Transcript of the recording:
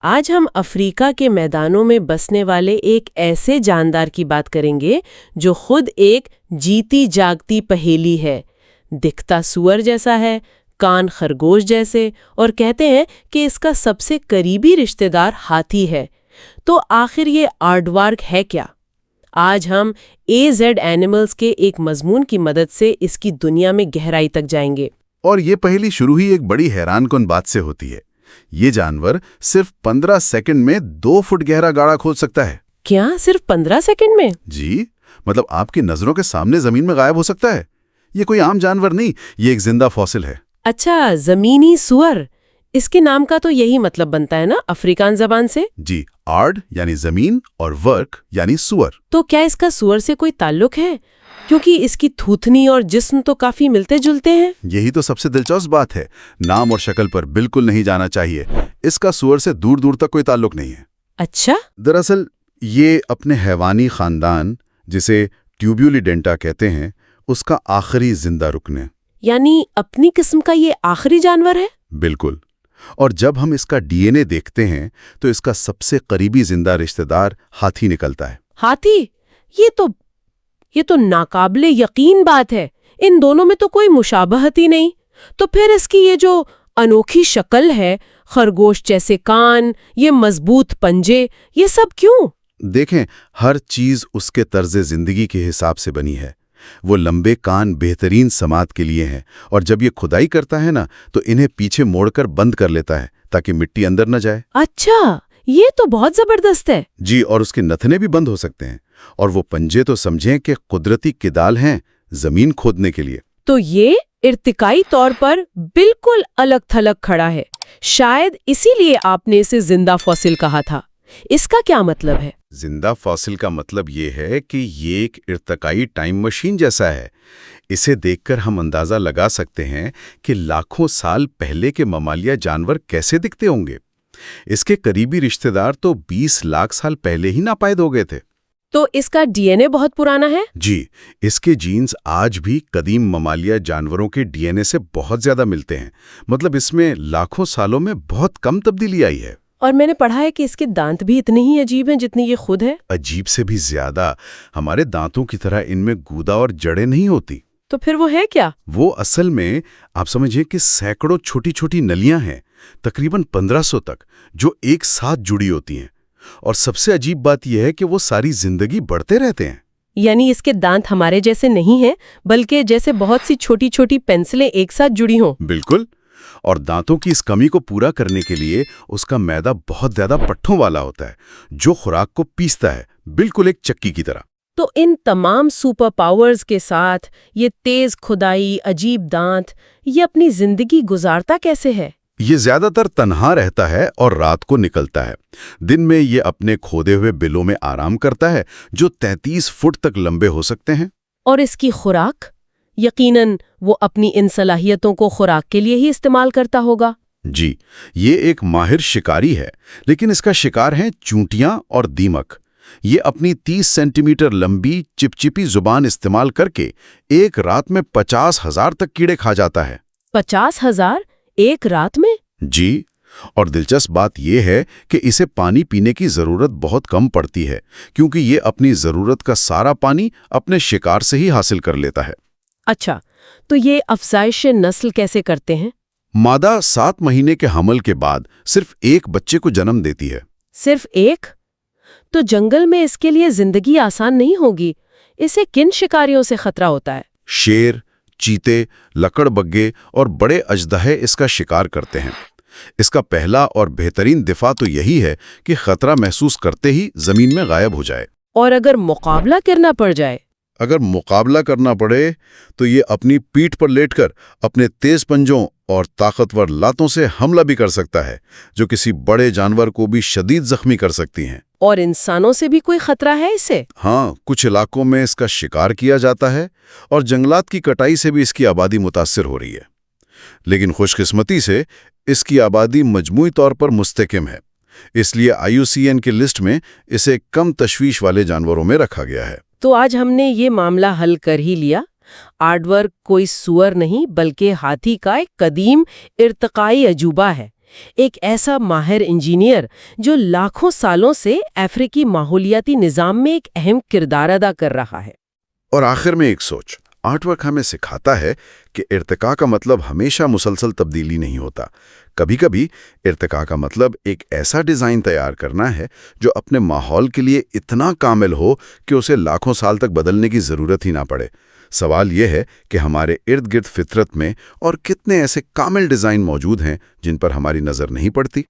آج ہم افریقہ کے میدانوں میں بسنے والے ایک ایسے جاندار کی بات کریں گے جو خود ایک جیتی جاگتی پہیلی ہے۔ دکھتا سور جیسا ہے، کان خرگوش جیسے، اور کہتے ہیں کہ اس کا سب سے قریبی رشتہ دار ہاتھی ہے۔ تو آخر یہ آرڈوارک ہے کیا؟ آج ہم AZ اینیملز کے ایک مضمون کی مدد سے اس کی دنیا میں گہرائی تک جائیں گے۔ اور یہ پہلی شروع ہی ایک بڑی حیران کن بات سے ہوتی ہے۔ یہ جانور صرف 15 سیکنڈ میں 2 فٹ گہرا گاڑا کھود سکتا ہے۔ کیا صرف 15 سیکنڈ میں؟ جی، مطلب آپ کی نظروں کے سامنے زمین میں غائب ہو سکتا ہے۔ یہ کوئی عام جانور نہیں، یہ ایک زندہ فوسل ہے۔ اچھا، زمینی سور، اس کے نام کا تو یہی مطلب بنتا ہے نا افریکان زبان سے؟ جی، آرڈ یعنی زمین اور ورک یعنی سور۔ تو کیا اس کا سور سے کوئی تعلق ہے؟ کیونکہ اس کی تھوتنی اور جسم تو کافی ملتے جلتے ہیں۔ یہی تو سب سے دلچسپ بات ہے، نام اور شکل پر بالکل نہیں جانا چاہیے۔ اس کا سور سے دور دور تک کوئی تعلق نہیں ہے۔ اچھا؟ دراصل یہ اپنے حیوانی خاندان، جسے ٹیوبیولیڈینٹا کہتے ہیں، اس کا آخری زندہ رکن ہے۔ یعنی اپنی قسم کا یہ آخری جانور ہے؟ بالکل۔ اور جب ہم اس کا DNA دیکھتے ہیں تو اس کا سب سے قریبی زندہ رشتہ دار ہاتھی نکلتا ہے۔ ہاتھی؟ یہ تو ناقابل یقین بات ہے۔ ان دونوں میں تو کوئی مشابہت ہی نہیں۔ تو پھر اس کی یہ جو انوکھی شکل ہے، خرگوش جیسے کان، یہ مضبوط پنجے، یہ سب کیوں؟ دیکھیں، ہر چیز اس کے طرز زندگی کے حساب سے بنی ہے۔ وہ لمبے کان بہترین سماعت کے لیے ہیں، اور جب یہ کھدائی کرتا ہے نا تو انہیں پیچھے موڑ کر بند کر لیتا ہے تاکہ مٹی اندر نہ جائے۔ اچھا، یہ تو بہت زبردست ہے۔ جی، اور اس کے نتنے بھی بند ہو سکتے ہیں، اور وہ پنجے تو سمجھیں کہ قدرتی کدال ہیں زمین کھودنے کے لیے۔ تو یہ ارتقائی طور پر بالکل الگ تھلگ کھڑا ہے۔ شاید اسی لیے آپ نے اسے زندہ فوسل کہا تھا۔ اس کا کیا مطلب ہے؟ زندہ فوسل کا مطلب یہ ہے کہ یہ ایک ارتقائی ٹائم مشین جیسا ہے۔ اسے دیکھ کر ہم اندازہ لگا سکتے ہیں کہ لاکھوں سال پہلے کے ممالیہ جانور کیسے دکھتے ہوں گے۔ اس کے قریبی رشتہ دار تو 20 لاکھ سال پہلے ہی ناپائید ہو گئے تھے۔ تو اس کا DNA بہت پرانا ہے؟ جی، اس کے جینز آج بھی قدیم ممالیہ جانوروں کے DNA سے بہت زیادہ ملتے ہیں۔ مطلب اس میں لاکھوں سالوں میں بہت کم تبدیلی آئی ہے۔ اور میں نے پڑھا ہے کہ اس کے دانت بھی اتنے ہی عجیب ہیں جتنی یہ خود ہے۔ عجیب سے بھی زیادہ۔ ہمارے دانتوں کی طرح ان میں گودا اور جڑیں نہیں ہوتی۔ تو پھر وہ ہے کیا؟ وہ اصل میں آپ سمجھیں کہ سینکڑوں چھوٹی چھوٹی نلیاں ہیں، تقریباً 1500 تک، جو ایک ساتھ جڑی ہوتی ہیں۔ اور سب سے عجیب بات یہ ہے کہ وہ ساری زندگی بڑھتے رہتے ہیں۔ یعنی اس کے دانت ہمارے جیسے نہیں ہیں، بلکہ جیسے بہت سی چھوٹی چھوٹی پینسلیں ایک ساتھ جڑی ہوں۔ بالکل۔ اور دانتوں کی اس کمی کو پورا کرنے کے لیے اس کا معدہ بہت زیادہ پٹھوں والا ہوتا ہے، جو خوراک کو پیستا ہے، بالکل ایک چکی کی طرح۔ تو ان تمام سپر پاورز کے ساتھ یہ تیز کھدائی، عجیب دانت، یہ اپنی زندگی گزارتا کیسے ہے؟ یہ زیادہ تر تنہا رہتا ہے اور رات کو نکلتا ہے۔ دن میں یہ اپنے کھودے ہوئے بلوں میں آرام کرتا ہے، جو 33 فٹ تک لمبے ہو سکتے ہیں۔ اور اس کی خوراک؟ یقیناً وہ اپنی ان صلاحیتوں کو خوراک کے لیے ہی استعمال کرتا ہوگا۔ جی، یہ ایک ماہر شکاری ہے، لیکن اس کا شکار ہیں چونٹیاں اور دیمک۔ یہ اپنی 30 سینٹی میٹر لمبی چپچپی زبان استعمال کر کے ایک رات میں 50,000 تک کیڑے کھا جاتا ہے۔ 50,000 ایک رات میں؟ جی، اور دلچسپ بات یہ ہے کہ اسے پانی پینے کی ضرورت بہت کم پڑتی ہے، کیونکہ یہ اپنی ضرورت کا سارا پانی اپنے شکار سے ہی حاصل کر لیتا ہے۔ اچھا، تو یہ افزائش نسل کیسے کرتے ہیں؟ مادہ 7 مہینے کے حمل کے بعد صرف ایک بچے کو جنم دیتی ہے۔ صرف ایک؟ تو جنگل میں اس کے لیے زندگی آسان نہیں ہوگی۔ اسے کن شکاریوں سے خطرہ ہوتا ہے؟ شیر، چیتے، لکڑ بگے اور بڑے اژدہے اس کا شکار کرتے ہیں۔ اس کا پہلا اور بہترین دفاع تو یہی ہے کہ خطرہ محسوس کرتے ہی زمین میں غائب ہو جائے۔ اور اگر مقابلہ کرنا پڑ جائے؟ اگر مقابلہ کرنا پڑے تو یہ اپنی پیٹھ پر لیٹ کر اپنے تیز پنجوں اور طاقتور لاتوں سے حملہ بھی کر سکتا ہے، جو کسی بڑے جانور کو بھی شدید زخمی کر سکتی ہیں۔ اور انسانوں سے بھی کوئی خطرہ ہے اسے؟ ہاں، کچھ علاقوں میں اس کا شکار کیا جاتا ہے، اور جنگلات کی کٹائی سے بھی اس کی آبادی متاثر ہو رہی ہے۔ لیکن خوش قسمتی سے اس کی آبادی مجموعی طور پر مستحکم ہے، اس لیے IUCN کی لسٹ میں اسے کم تشویش والے جانوروں میں رکھا گیا ہے۔ تو آج ہم نے یہ معاملہ حل کر ہی لیا۔ آرڈورک کوئی سور نہیں بلکہ ہاتھی کا ایک قدیم ارتقائی عجوبہ ہے۔ ایک ایسا ماہر انجینئر جو لاکھوں سالوں سے افریقی ماحولیاتی نظام میں ایک اہم کردار ادا کر رہا ہے۔ اور آخر میں ایک سوچ، آرٹ ورک ہمیں سکھاتا ہے کہ ارتقاء کا مطلب ہمیشہ مسلسل تبدیلی نہیں ہوتا۔ کبھی کبھی ارتقاء کا مطلب ایک ایسا ڈیزائن تیار کرنا ہے جو اپنے ماحول کے لیے اتنا کامل ہو کہ اسے لاکھوں سال تک بدلنے کی ضرورت ہی نہ پڑے۔ سوال یہ ہے کہ ہمارے ارد گرد فطرت میں اور کتنے ایسے کامل ڈیزائن موجود ہیں جن پر ہماری نظر نہیں پڑتی؟